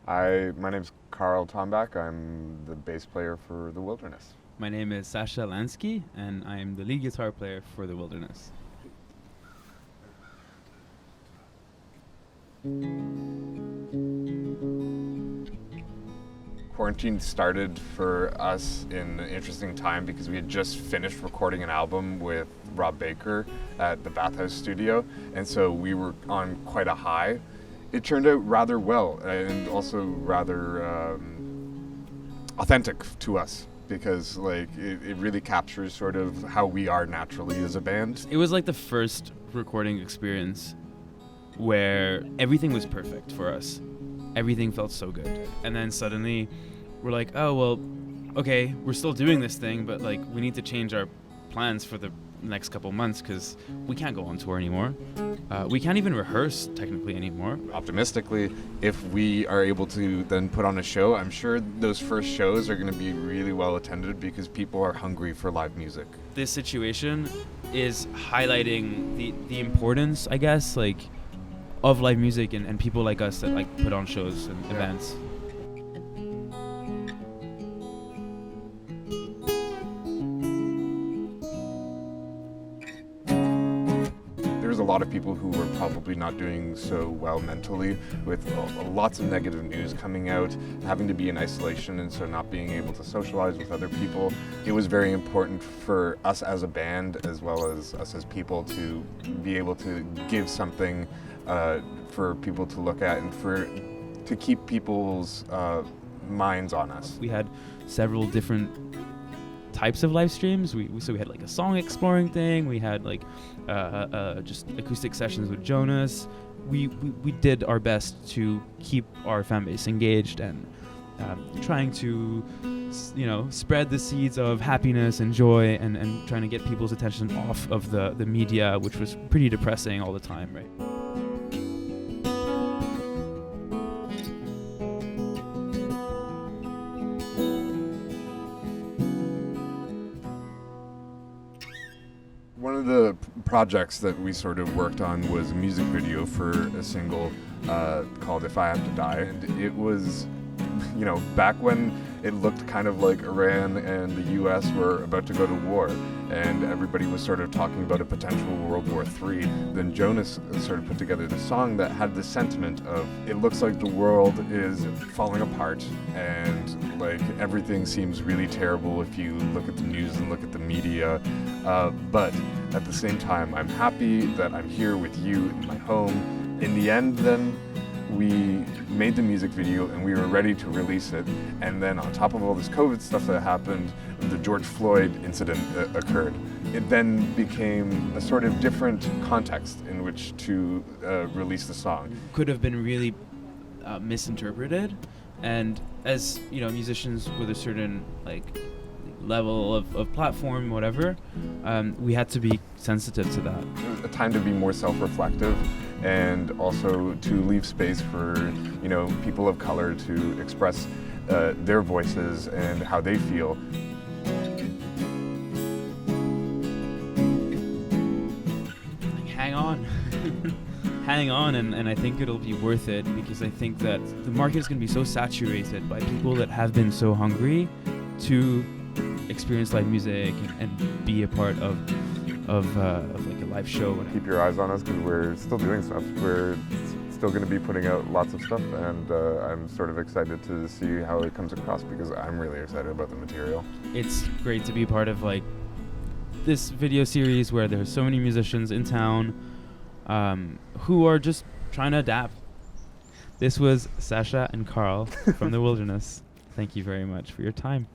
My name's Karl Tombak. I'm the bass player for The Wilderness. My name is Sacha Lansky, and I am the lead guitar player for The Wilderness. Quarantine started for us in an interesting time because we had just finished recording an album with Rob Baker at the Bathhouse Studio, and so we were on quite a high. It turned out rather well and also rather authentic to us because it really captures sort of how we are naturally as a band. It was like the first recording experience where everything was perfect for us. Everything felt so good. And then suddenly we're like, oh, well, okay, we're still doing this thing, but like we need to change our plans for the next couple months because we can't go on tour anymore. We can't even rehearse technically anymore. Optimistically, if we are able to then put on a show, I'm sure those first shows are going to be really well attended because people are hungry for live music. This situation is highlighting the importance, I guess, like of live music and people like us that like put on shows and events. There's a lot of people who were probably not doing so well mentally with lots of negative news coming out, having to be in isolation and so not being able to socialize with other people. It was very important for us as a band as well as us as people to be able to give something for people to look at and to keep people's minds on us. We had several different types of live streams. We had like a song exploring thing. We had like just acoustic sessions with Jonas. We did our best to keep our fan base engaged and trying to spread the seeds of happiness and joy and trying to get people's attention off of the media, which was pretty depressing all the time, right? One of the projects that we sort of worked on was a music video for a single called If I Have to Die. And it was, back when it looked kind of like Iran and the US were about to go to war and everybody was sort of talking about a potential World War III, then Jonas sort of put together the song that had the sentiment of it looks like the world is falling apart and like everything seems really terrible if you look at the news and look at the media, but at the same time I'm happy that I'm here with you in my home. In the end then, we made the music video and we were ready to release it, and then on top of all this COVID stuff that happened, the George Floyd incident occurred. It then became a sort of different context in which to release the song. Could have been really misinterpreted, and as musicians with a certain level of platform, whatever, we had to be sensitive to that. It was a time to be more self-reflective and also to leave space for people of color to express their voices and how they feel. Hang on. Hang on, and I think it'll be worth it because I think that the market is going to be so saturated by people that have been so hungry to experience live music and be a part of like a live show. Keep your eyes on us because we're still doing stuff. We're still going to be putting out lots of stuff, and I'm sort of excited to see how it comes across because I'm really excited about the material. It's great to be part of like this video series where there's so many musicians in town who are just trying to adapt. This was Sacha and Karl from The Wilderness. Thank you very much for your time.